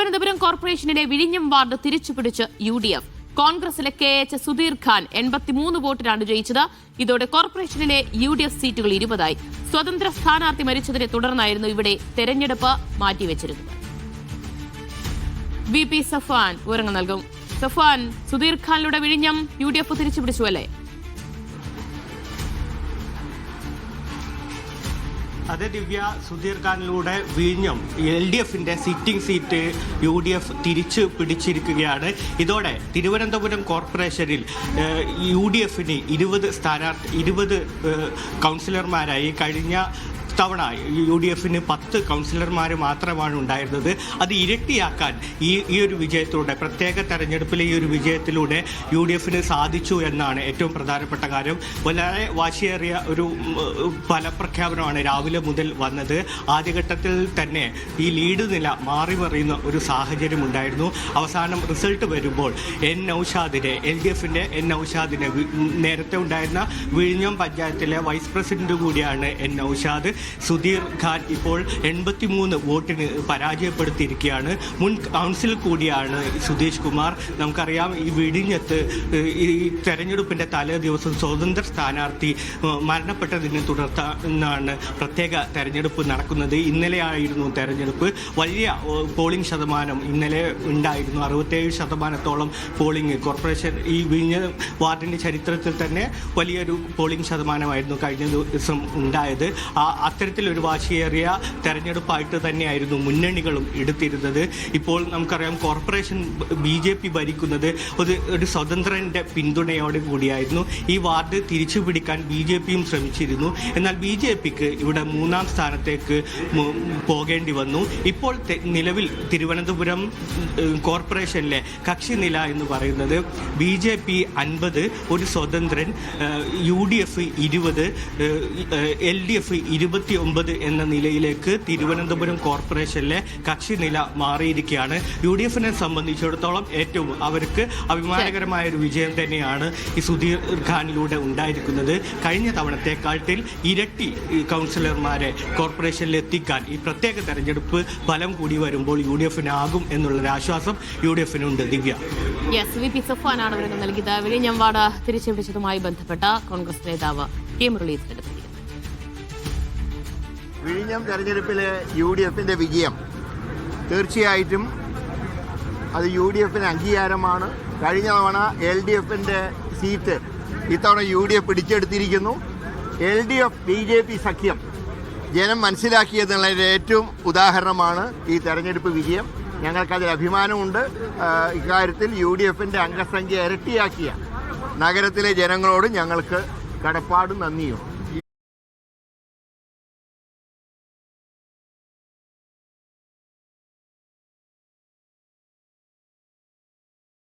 തിരുവനന്തപുരം കോർപ്പറേഷനിലെ വിഴിഞ്ഞം ward തിരിച്ചുപിടിച്ച് UDF. കോൺഗ്രസിലെ KH സുധീർ ഖാൻ 83 വോട്ടിനാണ് ജയിച്ചത്. ഇതോടെ കോർപ്പറേഷനിലെ UDF സീറ്റുകൾ 20ആയി. സ്വതന്ത്ര സ്ഥാനാർത്ഥി മരിച്ചതിനെ തുടർന്നായിരുന്നു ഇവിടെ തെരഞ്ഞെടുപ്പ് മാറ്റിവെച്ചിരുന്നത്. VP സഫ്വാൻ വിവരങ്ങൾ നൽകും. സഫ്വാൻ, സുധീർ ഖാനിലൂടെ വിഴിഞ്ഞം UDF തിരിച്ചുപിടിച്ചു അല്ലേ? അതെ ദിവ്യ, സുധീർ ഖാനിലൂടെ വിഴിഞ്ഞം LDFന്റെ സിറ്റിംഗ് സീറ്റ് UDF തിരിച്ചു പിടിച്ചിരിക്കുകയാണ്. ഇതോടെ തിരുവനന്തപുരം കോർപ്പറേഷനിൽ UDFന് 20 കൗൺസിലർമാരായി. കഴിഞ്ഞ തവണ UDFന് 10 കൗൺസിലർമാർ മാത്രമാണ് ഉണ്ടായിരുന്നത്. അത് ഇരട്ടിയാക്കാൻ ഈ ഒരു വിജയത്തിലൂടെ, പ്രത്യേക തെരഞ്ഞെടുപ്പിലെ ഈ ഒരു വിജയത്തിലൂടെ UDFന് സാധിച്ചു എന്നാണ് ഏറ്റവും പ്രധാനപ്പെട്ട കാര്യം. വളരെ വാശിയേറിയ ഒരു ഫലപ്രഖ്യാപനമാണ് രാവിലെ മുതൽ വന്നത്. ആദ്യഘട്ടത്തിൽ തന്നെ ഈ ലീഡ് നില മാറി മറിയുന്ന ഒരു സാഹചര്യം ഉണ്ടായിരുന്നു. അവസാനം റിസൾട്ട് വരുമ്പോൾ LDFന്റെ നൗഷാദിനെ, നേരത്തെ ഉണ്ടായിരുന്ന വിഴിഞ്ഞം പഞ്ചായത്തിലെ വൈസ് പ്രസിഡന്റ് കൂടിയാണ് നൗഷാദ്. സുധീർ ഖാൻ ഇപ്പോൾ 83 വോട്ടിന് പരാജയപ്പെടുത്തിയിരിക്കുകയാണ്. മുൻ കൗൺസിൽ കൂടിയാണ് സുധീഷ് കുമാർ. നമുക്കറിയാം, ഈ വിഴിഞ്ഞത്ത് ഈ തെരഞ്ഞെടുപ്പിന്റെ തലേ ദിവസം സ്വതന്ത്ര സ്ഥാനാർത്ഥി മരണപ്പെട്ടതിനെ തുടർന്നാണ് പ്രത്യേക തെരഞ്ഞെടുപ്പ് നടക്കുന്നത്. ഇന്നലെയായിരുന്നു തെരഞ്ഞെടുപ്പ്. വലിയ പോളിംഗ് ശതമാനം ഇന്നലെ ഉണ്ടായിരുന്നു. 67% പോളിംഗ് കോർപ്പറേഷൻ ഈ വിഴിഞ്ഞ വാർഡിന്റെ ചരിത്രത്തിൽ തന്നെ വലിയൊരു പോളിംഗ് ശതമാനമായിരുന്നു കഴിഞ്ഞ ദിവസം ഉണ്ടായത്. അത്തരത്തിലൊരു വാശിയേറിയ തെരഞ്ഞെടുപ്പായിട്ട് തന്നെയായിരുന്നു മുന്നണികളും എടുത്തിരുന്നത്. ഇപ്പോൾ നമുക്കറിയാം, കോർപ്പറേഷൻ BJP ഭരിക്കുന്നത് ഒരു സ്വതന്ത്രന്റെ പിന്തുണയോടെ കൂടിയായിരുന്നു. ഈ വാർഡ് തിരിച്ചു പിടിക്കാൻ BJPയും ശ്രമിച്ചിരുന്നു. എന്നാൽ BJPക്ക് ഇവിടെ 3ാം സ്ഥാനത്തേക്ക് പോകേണ്ടി വന്നു. ഇപ്പോൾ നിലവിൽ തിരുവനന്തപുരം കോർപ്പറേഷനിലെ കക്ഷിനില എന്ന് പറയുന്നത് BJP 50, ഒരു സ്വതന്ത്രൻ, UDF 20, LDF 29 എന്ന നിലയിലേക്ക് തിരുവനന്തപുരം കോർപ്പറേഷനിലെ കക്ഷിനില മാറിയിരിക്കുകയാണ്. UDFനെ സംബന്ധിച്ചിടത്തോളം ഏറ്റവും അവർക്ക് അഭിമാനകരമായ ഒരു വിജയം തന്നെയാണ് ഈ സുധീർ ഖാനിലൂടെ ഉണ്ടായിരിക്കുന്നത്. കഴിഞ്ഞ തവണത്തെക്കാട്ടിൽ ഇരട്ടി കൗൺസിലർമാരെ കോർപ്പറേഷനിൽ എത്തിക്കാൻ ഈ പ്രത്യേക തെരഞ്ഞെടുപ്പ് ഫലം കൂടി വരുമ്പോൾ UDFനാകും എന്നുള്ളൊരു ആശ്വാസം UDFനുണ്ട്. ദിവ്യ, VP സഫ്വാനാണ് വിവരങ്ങൾ നൽകിയത്. വിഴിഞ്ഞം വാർഡ് തിരിച്ചുപിടിച്ചതുമായി ബന്ധപ്പെട്ട കോൺഗ്രസ് നേതാവ് K മുരളീധരൻ. വിഴിഞ്ഞം തെരഞ്ഞെടുപ്പിലെ UDFന്റെ വിജയം തീർച്ചയായിട്ടും അത് UDFന് അംഗീകാരമാണ്. കഴിഞ്ഞ തവണ LDFന്റെ സീറ്റ് ഇത്തവണ UDF പിടിച്ചെടുത്തിരിക്കുന്നു. LDF BJP സഖ്യം ജനം മനസ്സിലാക്കിയതിനുള്ള ഏറ്റവും ഉദാഹരണമാണ് ഈ തെരഞ്ഞെടുപ്പ് വിജയം. ഞങ്ങൾക്കതിൽ അഭിമാനമുണ്ട്. ഇക്കാര്യത്തിൽ UDFന്റെ അംഗസംഖ്യ ഇരട്ടിയാക്കിയ നഗരത്തിലെ ജനങ്ങളോട് ഞങ്ങൾക്ക് കടപ്പാടും നന്ദിയും.